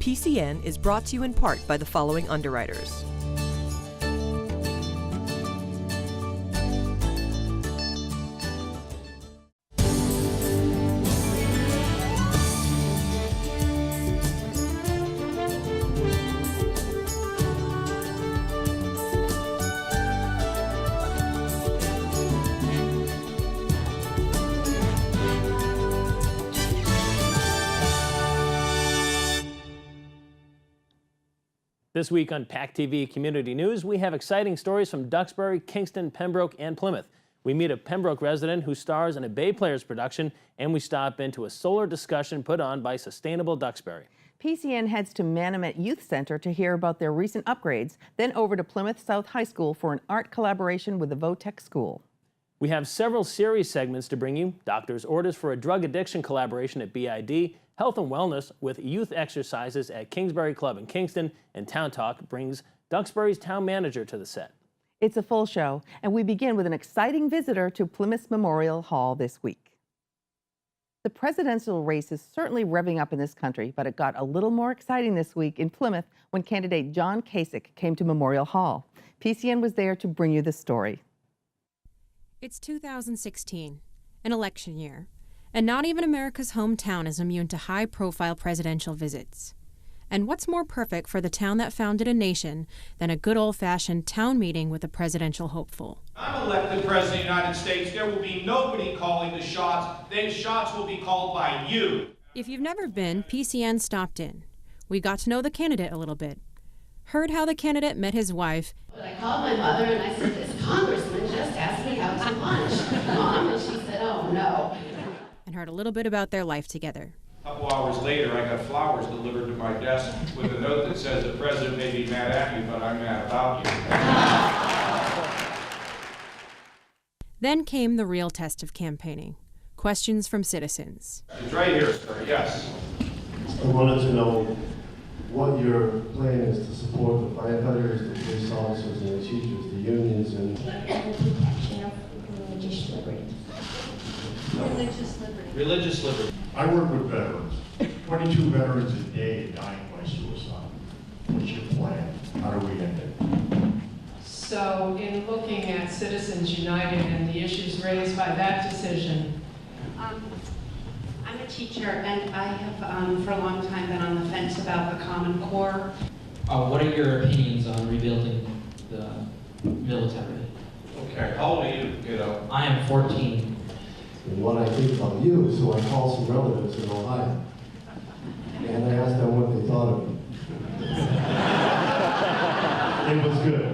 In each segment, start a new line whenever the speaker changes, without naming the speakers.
PCN is brought to you in part by the following underwriters.
This week on PACTV Community News, we have exciting stories from Duxbury, Kingston, Pembroke, and Plymouth. We meet a Pembroke resident who stars in a Bay Players production, and we stop into a solar discussion put on by Sustainable Duxbury.
PCN heads to Manomet Youth Center to hear about their recent upgrades, then over to Plymouth South High School for an art collaboration with the Votech School.
We have several series segments to bring you. Doctor's orders for a drug addiction collaboration at BID, health and wellness with youth exercises at Kingsbury Club in Kingston, and Town Talk brings Duxbury's town manager to the set.
It's a full show, and we begin with an exciting visitor to Plymouth Memorial Hall this week. The presidential race is certainly revving up in this country, but it got a little more exciting this week in Plymouth when candidate John Kasich came to Memorial Hall. PCN was there to bring you the story.
It's 2016, an election year, and not even America's hometown is immune to high-profile presidential visits. And what's more perfect for the town that founded a nation than a good old-fashioned town meeting with a presidential hopeful?
I'm elected President of the United States. There will be nobody calling the shots. Then shots will be called by you.
If you've never been, PCN stopped in. We got to know the candidate a little bit. Heard how the candidate met his wife.
I called my mother and I said, this congressman just asked me out to lunch, Mom, and she said, oh no.
And heard a little bit about their life together.
A couple hours later, I got flowers delivered to my desk with a note that says, the president may be mad at me, but I'm mad about you.
Then came the real test of campaigning. Questions from citizens.
It's right here, sir, yes.
I wanted to know what your plan is to support the firefighters, the police officers, and the teachers, the unions, and
Protection of religious liberty.
Religious liberty.
I work with veterans. 22 veterans a day dying by suicide. What's your plan? How do we end it?
So in looking at Citizens United and the issues raised by that decision,
I'm a teacher and I have for a long time been on the fence about the Common Core.
What are your opinions on rebuilding the military?
Okay, how old are you, kiddo?
I am 14.
And what I think about you is, so I called some relatives in Ohio, and I asked them what they thought of me. It was good.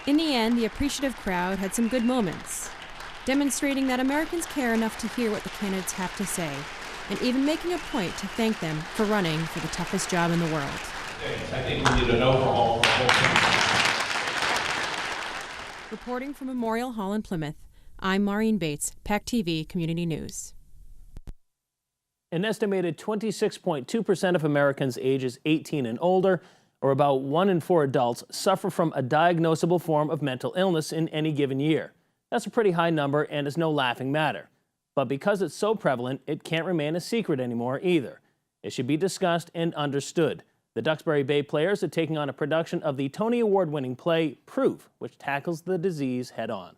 In the end, the appreciative crowd had some good moments, demonstrating that Americans care enough to hear what the candidates have to say, and even making a point to thank them for running for the toughest job in the world.
I think we need an overhaul of the whole thing.
Reporting from Memorial Hall in Plymouth, I'm Maureen Bates, PACTV Community News.
An estimated 26.2% of Americans ages 18 and older, or about 1 in 4 adults, suffer from a diagnosable form of mental illness in any given year. That's a pretty high number and is no laughing matter. But because it's so prevalent, it can't remain a secret anymore either. It should be discussed and understood. The Duxbury Bay Players are taking on a production of the Tony Award-winning play Proof, which tackles the disease head-on.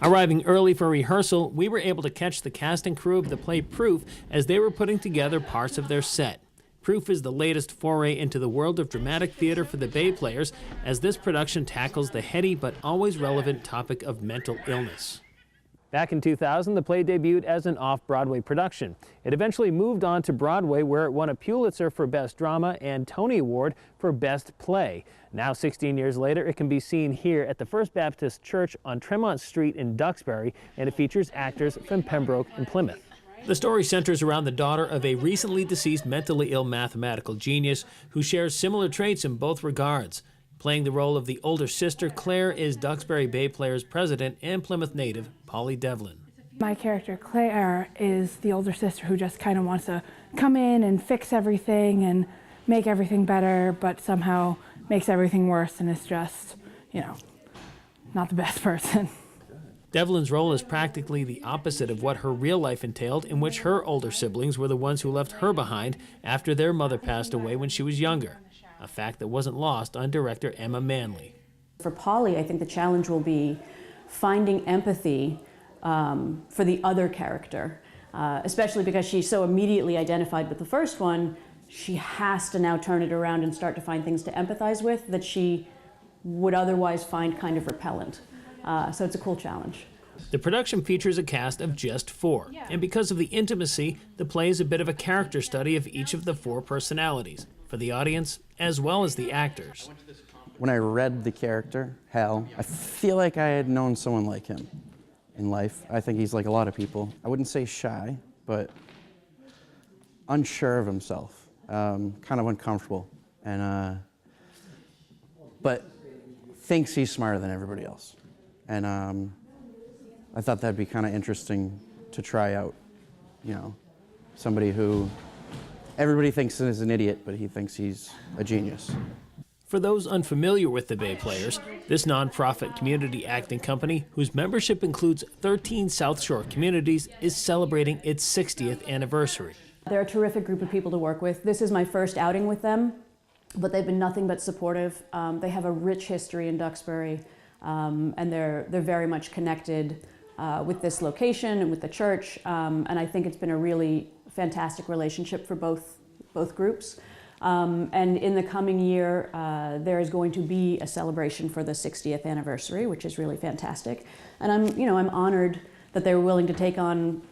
Arriving early for rehearsal, we were able to catch the cast and crew of the play Proof as they were putting together parts of their set. Proof is the latest foray into the world of dramatic theater for the Bay Players, as this production tackles the heady but always relevant topic of mental illness. Back in 2000, the play debuted as an off-Broadway production. It eventually moved on to Broadway, where it won a Pulitzer for Best Drama and Tony Award for Best Play. Now, 16 years later, it can be seen here at the First Baptist Church on Tremont Street in Duxbury, and it features actors from Pembroke and Plymouth. The story centers around the daughter of a recently deceased mentally ill mathematical genius who shares similar traits in both regards. Playing the role of the older sister, Claire is Duxbury Bay Players president and Plymouth native Polly Devlin.
My character, Claire, is the older sister who just kind of wants to come in and fix everything and make everything better, but somehow makes everything worse and is just, you know, not the best person.
Devlin's role is practically the opposite of what her real life entailed, in which her older siblings were the ones who left her behind after their mother passed away when she was younger, a fact that wasn't lost on director Emma Manley.
For Polly, I think the challenge will be finding empathy for the other character, especially because she's so immediately identified with the first one. She has to now turn it around and start to find things to empathize with that she would otherwise find kind of repellent. So it's a cool challenge.
The production features a cast of just 4, and because of the intimacy, the play is a bit of a character study of each of the 4 personalities, for the audience as well as the actors.
When I read the character, Hal, I feel like I had known someone like him in life. I think he's like a lot of people. I wouldn't say shy, but unsure of himself, kind of uncomfortable, and but thinks he's smarter than everybody else. And I thought that'd be kind of interesting to try out, you know, somebody who everybody thinks is an idiot, but he thinks he's a genius.
For those unfamiliar with the Bay Players, this nonprofit community acting company, whose membership includes 13 South Shore communities, is celebrating its 60th anniversary.
They're a terrific group of people to work with. This is my first outing with them, but they've been nothing but supportive. They have a rich history in Duxbury, and they're very much connected with this location and with the church, and I think it's been a really fantastic relationship for both groups. And in the coming year, there is going to be a celebration for the 60th anniversary, which is really fantastic. And I'm honored that they were willing to take on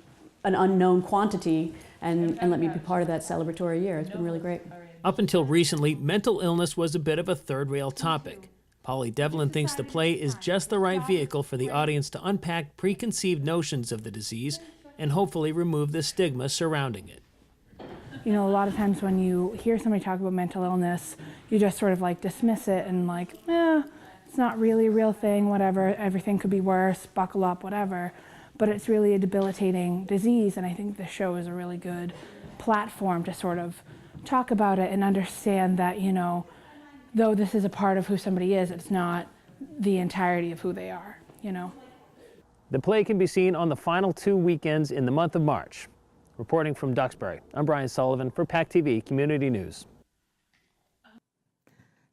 an unknown quantity and let me be part of that celebratory year. It's been really great.
Up until recently, mental illness was a bit of a third-rail topic. Polly Devlin thinks the play is just the right vehicle for the audience to unpack preconceived notions of the disease and hopefully remove the stigma surrounding it.
You know, a lot of times when you hear somebody talk about mental illness, you just sort of like dismiss it and like, it's not really a real thing, whatever, everything could be worse, buckle up, whatever. But it's really a debilitating disease, and I think the show is a really good platform to sort of talk about it and understand that, you know, though this is a part of who somebody is, it's not the entirety of who they are, you know.
The play can be seen on the final 2 weekends in the month of March. Reporting from Duxbury, I'm Brian Sullivan for PACTV Community News.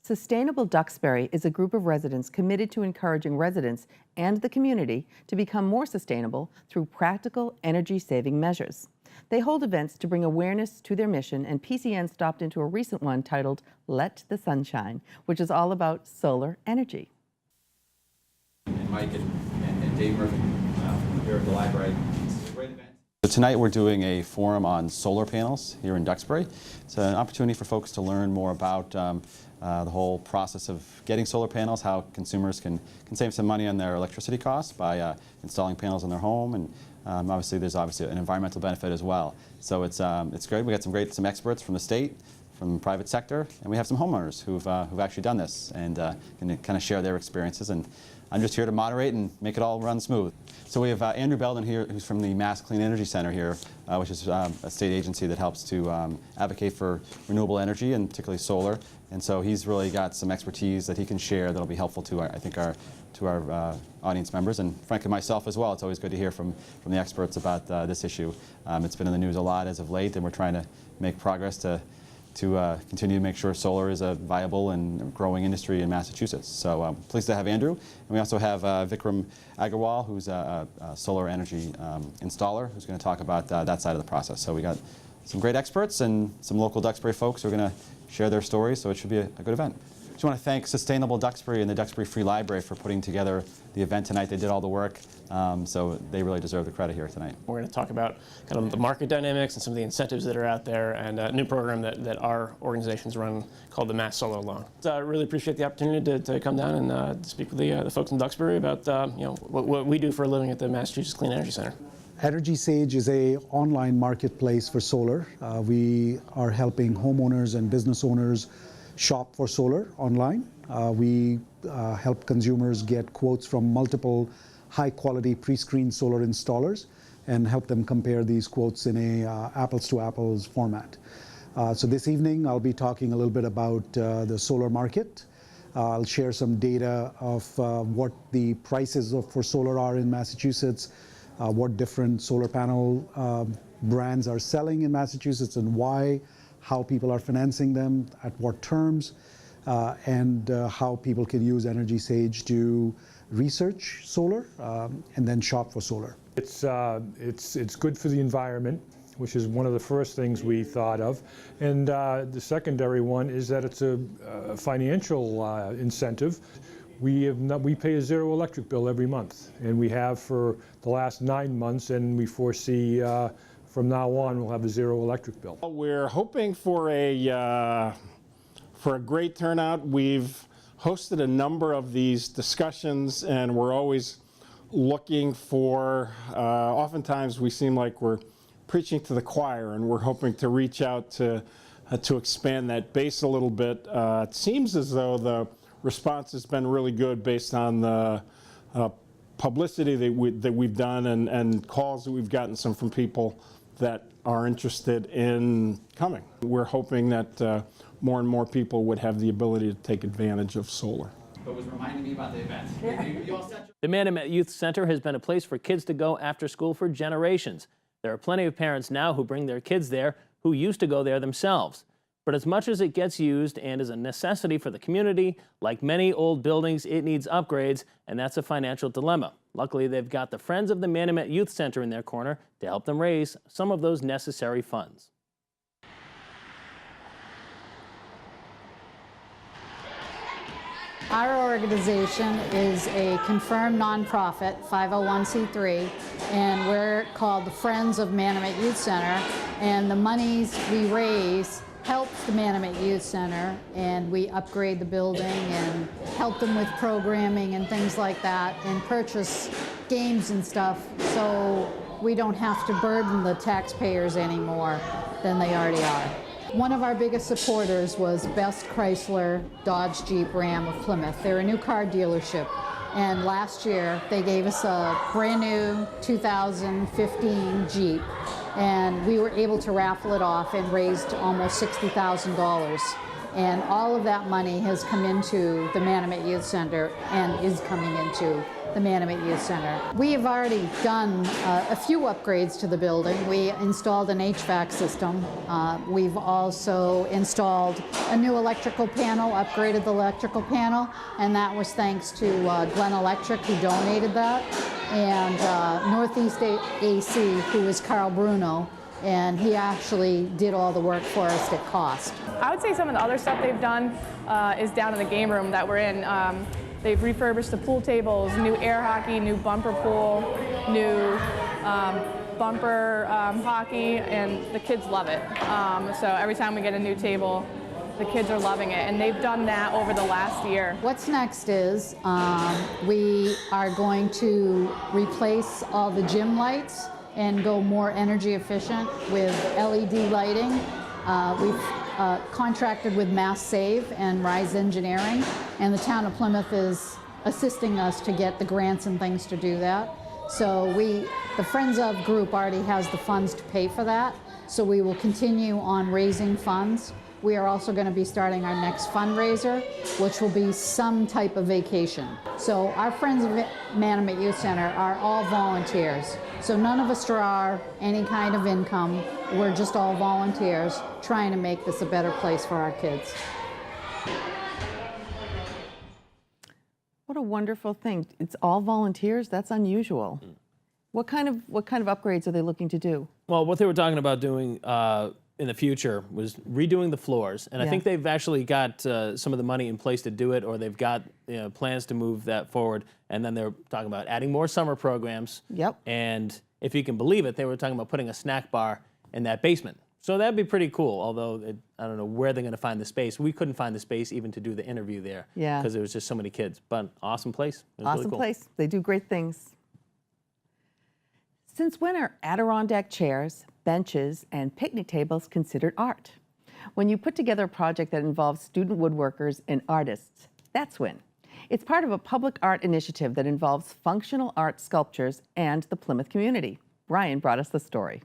Sustainable Duxbury is a group of residents committed to encouraging residents and the community to become more sustainable through practical energy-saving measures. They hold events to bring awareness to their mission, and PCN stopped into a recent one titled Let the Sun Shine, which is all about solar energy.
And Mike and Dave Murphy here at the library. So tonight we're doing a forum on solar panels here in Duxbury. It's an opportunity for folks to learn more about the whole process of getting solar panels, how consumers can save some money on their electricity costs by installing panels in their home, and obviously there's an environmental benefit as well. So it's great. We got some experts from the state, from the private sector, and we have some homeowners who've actually done this and can kind of share their experiences. And I'm just here to moderate and make it all run smooth. So we have Andrew Belden here, who's from the Mass Clean Energy Center here, which is a state agency that helps to advocate for renewable energy and particularly solar. And so he's really got some expertise that he can share that'll be helpful to our audience members, and frankly myself as well. It's always good to hear from the experts about this issue. It's been in the news a lot as of late, and we're trying to make progress to continue to make sure solar is a viable and growing industry in Massachusetts. So pleased to have Andrew. And we also have Vikram Agarwal, who's a solar energy installer, who's going to talk about that side of the process. So we got some great experts and some local Duxbury folks who are going to share their stories, so it should be a good event. Just want to thank Sustainable Duxbury and the Duxbury Free Library for putting together the event tonight. They did all the work, so they really deserve the credit here tonight.
We're going to talk about kind of the market dynamics and some of the incentives that are out there, and a new program that our organizations run called the Mass Solar Loan. So I really appreciate the opportunity to come down and speak with the folks in Duxbury about what we do for a living at the Massachusetts Clean Energy Center.
Energy Sage is an online marketplace for solar. We are helping homeowners and business owners shop for solar online. We help consumers get quotes from multiple high-quality pre-screened solar installers and help them compare these quotes in a apples-to-apples format. So this evening I'll be talking a little bit about the solar market, I'll share some data of what the prices for solar are in Massachusetts, what different solar panel brands are selling in Massachusetts and why, how people are financing them, at what terms, and how people can use Energy Sage to research solar and then shop for solar.
It's good for the environment, which is one of the first things we thought of. And the secondary one is that it's a financial incentive. We pay a zero electric bill every month, and we have for the last 9 months, and we foresee from now on we'll have a zero electric bill.
We're hoping for a great turnout. We've hosted a number of these discussions, and we're always looking for, oftentimes we seem like we're preaching to the choir, and we're hoping to reach out to expand that base a little bit. It seems as though the response has been really good based on the publicity that we've done and calls that we've gotten some from people that are interested in coming. We're hoping that more and more people would have the ability to take advantage of solar.
But was reminding me about the event.
The Manamet Youth Center has been a place for kids to go after school for generations. There are plenty of parents now who bring their kids there who used to go there themselves. But as much as it gets used and is a necessity for the community, like many old buildings, it needs upgrades, and that's a financial dilemma. Luckily, they've got the Friends of the Manamet Youth Center in their corner to help them raise some of those necessary funds.
Our organization is a confirmed nonprofit, 501c3, and we're called the Friends of Manamet Youth Center, and the monies we raise helps the Manamet Youth Center, and we upgrade the building and help them with programming and things like that, and purchase games and stuff, so we don't have to burden the taxpayers any more than they already are. One of our biggest supporters was Best Chrysler Dodge Jeep Ram of Plymouth. They're a new car dealership, and last year they gave us a brand new 2015 Jeep, and we were able to raffle it off and raised almost $60,000. And all of that money has come into the Manamet Youth Center and is coming into the Manamet Youth Center. We have already done a few upgrades to the building. We installed an HVAC system. We've also installed a new electrical panel, upgraded the electrical panel, and that was thanks to Glen Electric, who donated that, and Northeast AC, who is Carl Bruno, and he actually did all the work for us at cost.
I would say some of the other stuff they've done is down in the game room that we're in. They've refurbished the pool tables, new air hockey, new bumper pool, new bumper hockey, and the kids love it. So every time we get a new table, the kids are loving it, and they've done that over the last year.
What's next is we are going to replace all the gym lights and go more energy efficient with LED lighting. We've contracted with Mass Save and Rise Engineering, and the town of Plymouth is assisting us to get the grants and things to do that. So the Friends of group already has the funds to pay for that, so we will continue on raising funds. We are also going to be starting our next fundraiser, which will be some type of vacation. So our Friends of Manamet Youth Center are all volunteers. So none of us draw any kind of income. We're just all volunteers trying to make this a better place for our kids.
What a wonderful thing. It's all volunteers? That's unusual. What kind of upgrades are they looking to do?
Well, what they were talking about doing in the future was redoing the floors, and I think they've actually got some of the money in place to do it, or they've got plans to move that forward. And then they're talking about adding more summer programs.
Yep.
And if you can believe it, they were talking about putting a snack bar in that basement. So that'd be pretty cool. Although I don't know where they're going to find the space. We couldn't find the space even to do the interview there.
Yeah.
Because there was just so many kids. But awesome place. It was
Awesome
really cool.
place. They do great things. Since when are Adirondack chairs, benches, and picnic tables considered art? When you put together a project that involves student woodworkers and artists, that's when. It's part of a public art initiative that involves functional art sculptures and the Plymouth community. Brian brought us the story.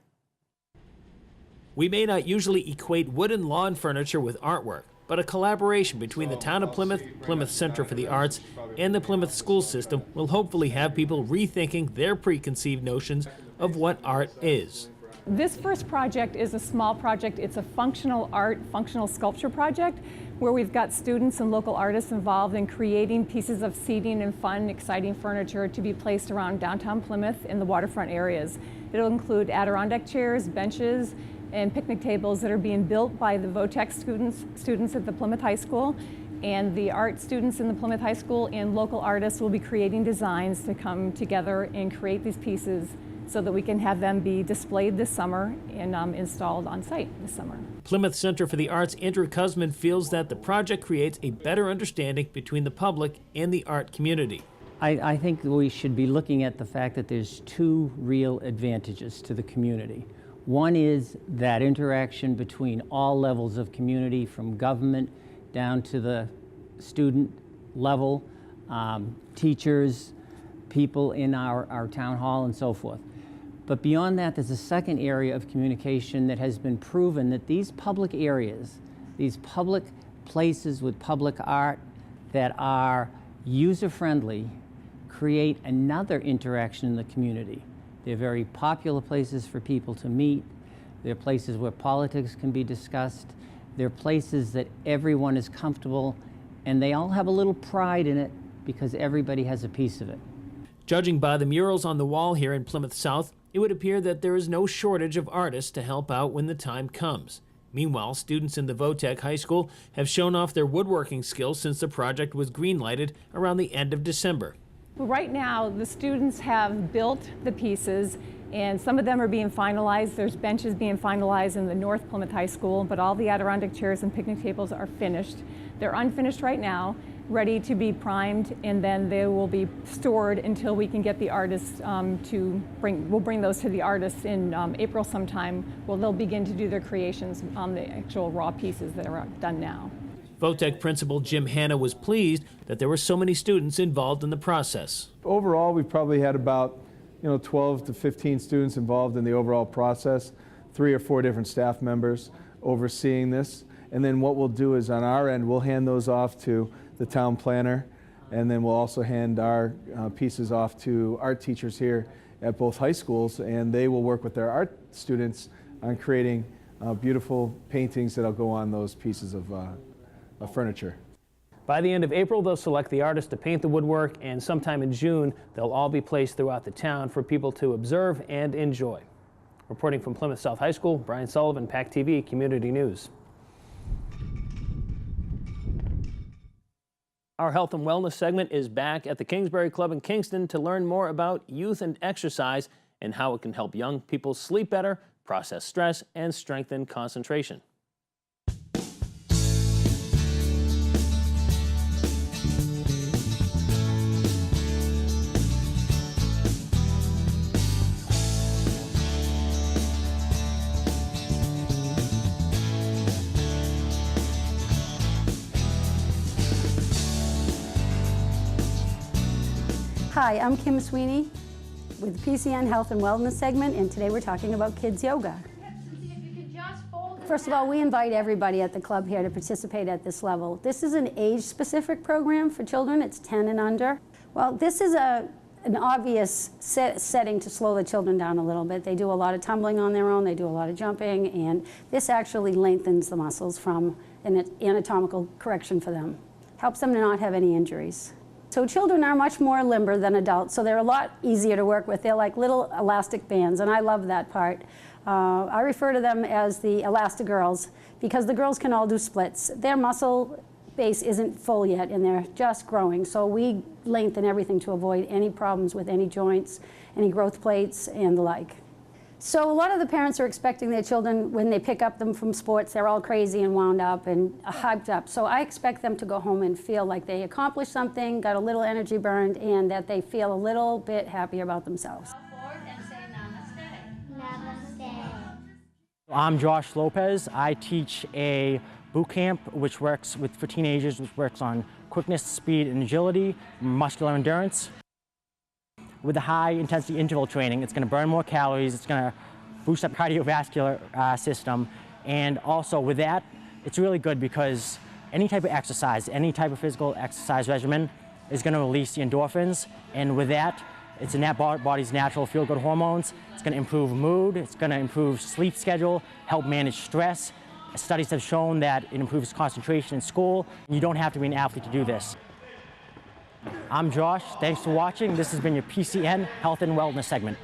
We may not usually equate wooden lawn furniture with artwork, but a collaboration between the town of Plymouth, Plymouth Center for the Arts, and the Plymouth school system will hopefully have people rethinking their preconceived notions of what art is.
This first project is a small project. It's a functional art, functional sculpture project where we've got students and local artists involved in creating pieces of seating and fun, exciting furniture to be placed around downtown Plymouth in the waterfront areas. It'll include Adirondack chairs, benches, and picnic tables that are being built by the VOTEC students at the Plymouth High School. And the art students in the Plymouth High School and local artists will be creating designs to come together and create these pieces so that we can have them be displayed this summer and installed on site this summer.
Plymouth Center for the Arts' Andrew Kuzman feels that the project creates a better understanding between the public and the art community.
I think we should be looking at the fact that there's two real advantages to the community. One is that interaction between all levels of community, from government down to the student level, teachers, people in our town hall and so forth. But beyond that, there's a second area of communication that has been proven that these public areas, these public places with public art that are user-friendly, create another interaction in the community. They're very popular places for people to meet. They're places where politics can be discussed. They're places that everyone is comfortable, and they all have a little pride in it because everybody has a piece of it.
Judging by the murals on the wall here in Plymouth South, it would appear that there is no shortage of artists to help out when the time comes. Meanwhile, students in the VOTEC High School have shown off their woodworking skills since the project was green-lighted around the end of December.
Right now, the students have built the pieces, and some of them are being finalized. There's benches being finalized in the North Plymouth High School, but all the Adirondack chairs and picnic tables are finished. They're unfinished right now, ready to be primed, and then they will be stored until we can get the artists we'll bring those to the artists in April sometime. Well, they'll begin to do their creations on the actual raw pieces that are done now.
VOTEC principal Jim Hanna was pleased that there were so many students involved in the process.
Overall, we probably had about 12 to 15 students involved in the overall process, 3 or 4 different staff members overseeing this. And then what we'll do is on our end, we'll hand those off to the town planner, and then we'll also hand our pieces off to art teachers here at both high schools, and they will work with their art students on creating beautiful paintings that'll go on those pieces of furniture.
By the end of April, they'll select the artist to paint the woodwork, and sometime in June, they'll all be placed throughout the town for people to observe and enjoy. Reporting from Plymouth South High School, Brian Sullivan, PACTV Community News. Our health and wellness segment is back at the Kingsbury Club in Kingston to learn more about youth and exercise and how it can help young people sleep better, process stress, and strengthen concentration.
Hi, I'm Kim Sweeney with the PCN Health and Wellness segment, and today we're talking about kids yoga. First of all, we invite everybody at the club here to participate at this level. This is an age-specific program for children. It's 10 and under. Well, this is an obvious setting to slow the children down a little bit. They do a lot of tumbling on their own. They do a lot of jumping, and this actually lengthens the muscles from an anatomical correction for them. Helps them to not have any injuries. So children are much more limber than adults, so they're a lot easier to work with. They're like little elastic bands, and I love that part. I refer to them as the Elastigirls because the girls can all do splits. Their muscle base isn't full yet, and they're just growing, so we lengthen everything to avoid any problems with any joints, any growth plates, and the like. So a lot of the parents are expecting their children, when they pick up them from sports, they're all crazy and wound up and hyped up. So I expect them to go home and feel like they accomplished something, got a little energy burned, and that they feel a little bit happier about themselves.
I'm Josh Lopez. I teach a boot camp which works for teenagers, which works on quickness, speed, and agility, muscular endurance. With the high intensity interval training, it's going to burn more calories, it's going to boost up cardiovascular system, and also with that, it's really good because any type of exercise, any type of physical exercise regimen is going to release the endorphins, and with that, it's in that body's natural feel-good hormones. It's going to improve mood, it's going to improve sleep schedule, help manage stress. Studies have shown that it improves concentration in school. You don't have to be an athlete to do this. I'm Josh, thanks for watching. This has been your PCN Health and Wellness segment.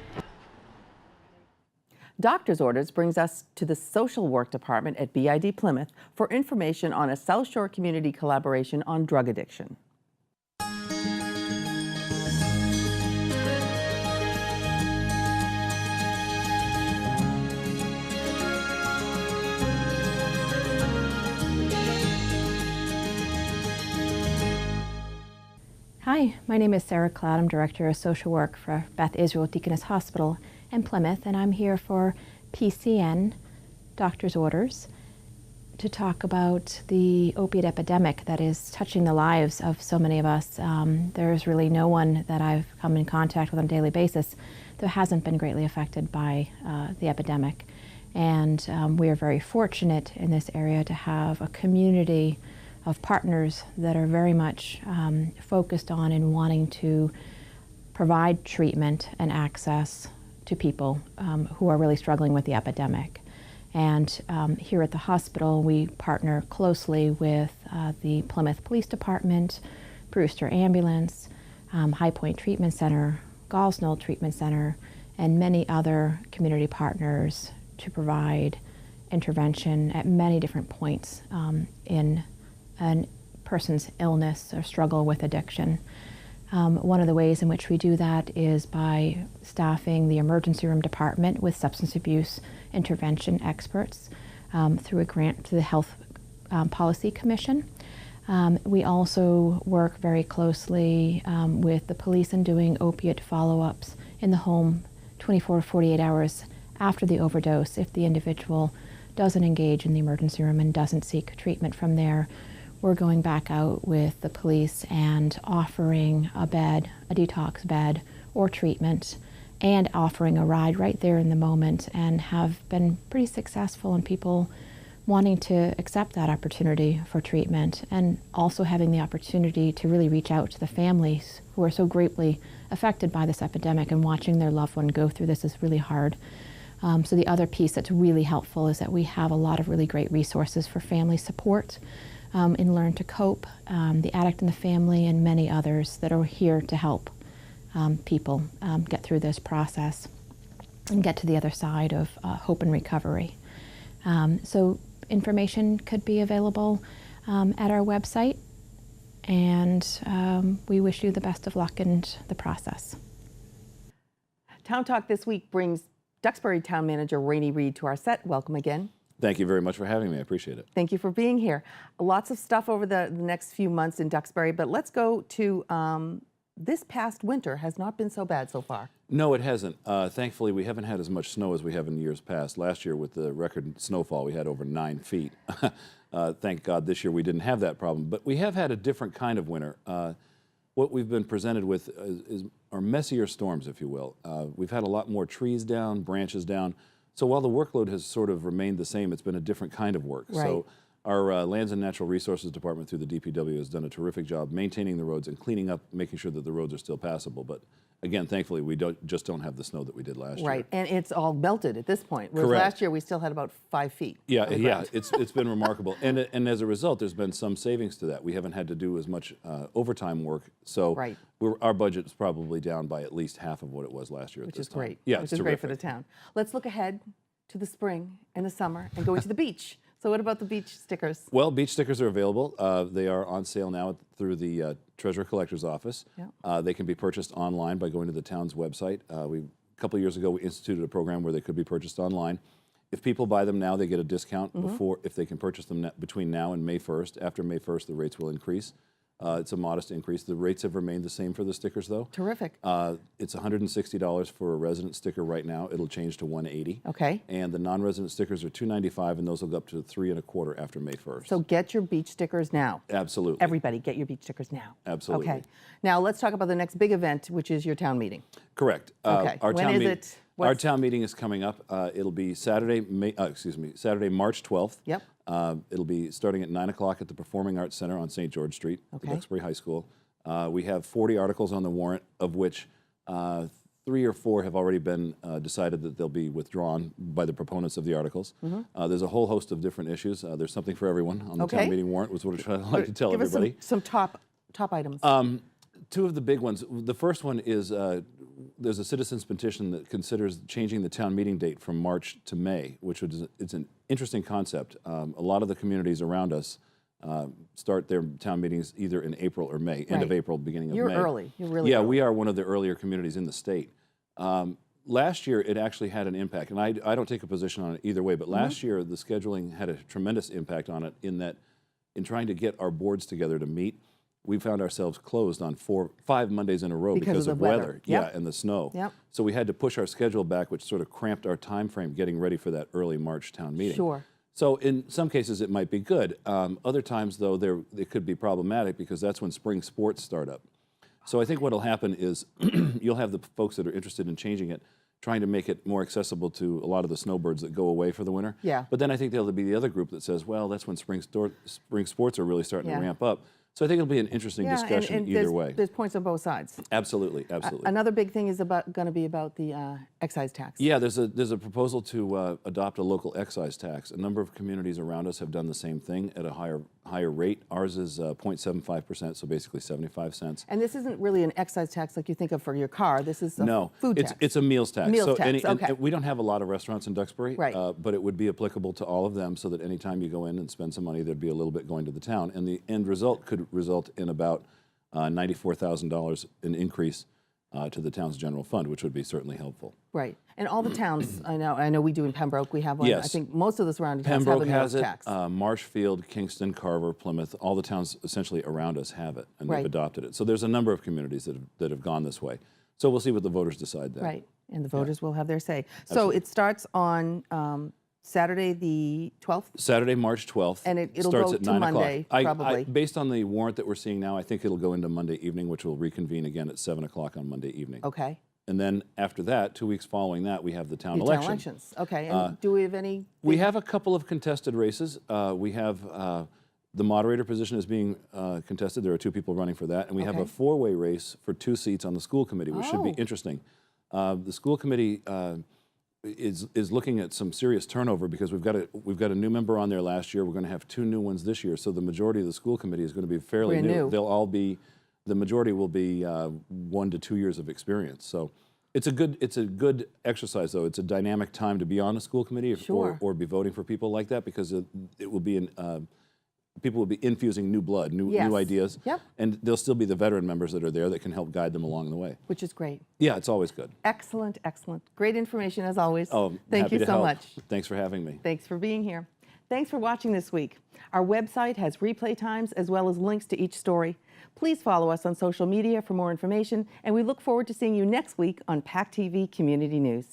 Doctor's Orders brings us to the Social Work Department at BID Plymouth for information on a South Shore community collaboration on drug addiction.
Hi, my name is Sarah Cloud. I'm Director of Social Work for Beth Israel Deaconess Hospital in Plymouth, and I'm here for PCN, Doctor's Orders, to talk about the opiate epidemic that is touching the lives of so many of us. There's really no one that I've come in contact with on a daily basis that hasn't been greatly affected by the epidemic. And we are very fortunate in this area to have a community of partners that are very much focused on and wanting to provide treatment and access to people who are really struggling with the epidemic. And here at the hospital, we partner closely with the Plymouth Police Department, Brewster Ambulance, High Point Treatment Center, Gallsnow Treatment Center, and many other community partners to provide intervention at many different points in a person's illness or struggle with addiction. One of the ways in which we do that is by staffing the emergency room department with substance abuse intervention experts through a grant to the Health Policy Commission. We also work very closely with the police in doing opiate follow-ups in the home 24 to 48 hours after the overdose if the individual doesn't engage in the emergency room and doesn't seek treatment from there. We're going back out with the police and offering a bed, a detox bed, or treatment, and offering a ride right there in the moment, and have been pretty successful in people wanting to accept that opportunity for treatment, and also having the opportunity to really reach out to the families who are so greatly affected by this epidemic, and watching their loved one go through this is really hard. So the other piece that's really helpful is that we have a lot of really great resources for family support in Learn to Cope, the Addict in the Family, and many others that are here to help people get through this process and get to the other side of hope and recovery. So information could be available at our website, and we wish you the best of luck in the process.
Town Talk this week brings Duxbury Town Manager Rainey Reed to our set. Welcome again.
Thank you very much for having me. I appreciate it.
Thank you for being here. Lots of stuff over the next few months in Duxbury, but let's go to this past winter has not been so bad so far.
No, it hasn't. Thankfully, we haven't had as much snow as we have in years past. Last year, with the record snowfall, we had over 9 feet. Thank God this year we didn't have that problem. But we have had a different kind of winter. What we've been presented with are messier storms, if you will. We've had a lot more trees down, branches down. So while the workload has sort of remained the same, it's been a different kind of work.
Right.
So our Lands and Natural Resources Department through the DPW has done a terrific job maintaining the roads and cleaning up, making sure that the roads are still passable. But again, thankfully, we don't have the snow that we did last year.
Right, and it's all melted at this point. Whereas
Correct.
last year we still had about 5 feet.
Yeah,
on the
yeah,
ground.
it's been remarkable, and as a result, there's been some savings to that. We haven't had to do as much overtime work, so
Right.
our budget is probably down by at least half of what it was last year.
Which
at this
is great.
time. Yeah,
which
it's
is great for the
terrific.
town. Let's look ahead to the spring and the summer and going to the beach. So what about the beach stickers?
Well, beach stickers are available. They are on sale now through the Treasurer Collector's Office.
Yeah.
They can be purchased online by going to the town's website. A couple of years ago, we instituted a program where they could be purchased online. If people buy them now, they get a discount if they can purchase them between now and May 1st. After May 1st, the rates will increase. It's a modest increase. The rates have remained the same for the stickers, though.
Terrific.
It's $160 for a resident sticker right now. It'll change to $180.
Okay.
And the non-resident stickers are $295, and those will go up to $325 after May 1st.
So get your beach stickers now.
Absolutely.
Everybody, get your beach stickers now.
Absolutely.
Okay. Now let's talk about the next big event, which is your town meeting.
Correct.
Okay.
Our
When
town
is
meeting-
it?
Our town meeting is coming up. It'll be Saturday, Saturday, March 12th.
Yep.
It'll be starting at 9 o'clock at the Performing Arts Center on St. George Street, at Duxbury High School. We have 40 articles on the warrant, of which 3 or 4 have already been decided that they'll be withdrawn by the proponents of the articles. There's a whole host of different issues. There's something for everyone on the town meeting warrant, was what I like to tell everybody.
Give us some top items.
2 of the big ones. The first one is there's a citizens petition that considers changing the town meeting date from March to May, which it's an interesting concept. A lot of the communities around us start their town meetings either in April or May, end of April, beginning of May.
You're early. You're really early.
We are one of the earlier communities in the state. Last year, it actually had an impact, and I don't take a position on it either way, but last year, the scheduling had a tremendous impact on it in that in trying to get our boards together to meet, we found ourselves closed on 5 Mondays in a row because of weather.
Yep.
And the snow.
Yep.
So we had to push our schedule back, which sort of cramped our time frame getting ready for that early March town meeting.
Sure.
So in some cases, it might be good. Other times, though, it could be problematic because that's when spring sports start up. So I think what will happen is you'll have the folks that are interested in changing it, trying to make it more accessible to a lot of the snowbirds that go away for the winter.
Yeah.
But then I think there'll be the other group that says, well, that's when spring sports are really starting to ramp up. So I think it'll be an interesting discussion
and
either way.
There's points on both sides.
Absolutely, absolutely.
Another big thing is going to be about the excise tax.
Yeah, there's a proposal to adopt a local excise tax. A number of communities around us have done the same thing at a higher rate. Ours is 0.75%, so basically 75 cents.
And this isn't really an excise tax like you think of for your car. This is a food tax.
It's a meals tax.
Meals tax,
and we don't have a lot of restaurants in Duxbury,
right.
But it would be applicable to all of them so that anytime you go in and spend some money, there'd be a little bit going to the town. And the end result could result in about $94,000 in increase to the town's general fund, which would be certainly helpful.
Right. And all the towns, I know we do in Pembroke, we have one.
Yes.
I think most of the surrounding towns
Pembroke
have a meals
has it,
tax.
Marshfield, Kingston, Carver, Plymouth, all the towns essentially around us have it, and
Right.
they've adopted it. So there's a number of communities that have gone this way. So we'll see what the voters decide then.
Right. And the voters will have their say. So it starts on Saturday the 12th?
Saturday, March 12th.
And it'll
starts
go
at
to
9
Monday,
o'clock.
probably.
Based on the warrant that we're seeing now, I think it'll go into Monday evening, which will reconvene again at 7 o'clock on Monday evening.
Okay.
And then after that, 2 weeks following that, we have the town
Your
election.
town elections. Okay. And do we have any?
We have a couple of contested races. We have the moderator position is being contested. There are 2 people running for that. And we have a 4-way race for 2 seats on the school committee, which should be interesting. The school committee is looking at some serious turnover because we've got a new member on there last year. We're going to have 2 new ones this year. So the majority of the school committee is going to be fairly new. They'll all be, the majority will be 1 to 2 years of experience. So it's a good exercise, though. It's a dynamic time to be on a school committee or be voting for people like that because it will be people will be infusing new blood, new ideas.
Yep.
And there'll still be the veteran members that are there that can help guide them along the way.
Which is great.
Yeah, it's always good.
Excellent, excellent. Great information as always.
Oh,
Thank you so much.
Thanks for having me.
Thanks for being here. Thanks for watching this week. Our website has replay times as well as links to each story. Please follow us on social media for more information, and we look forward to seeing you next week on PACTV Community News.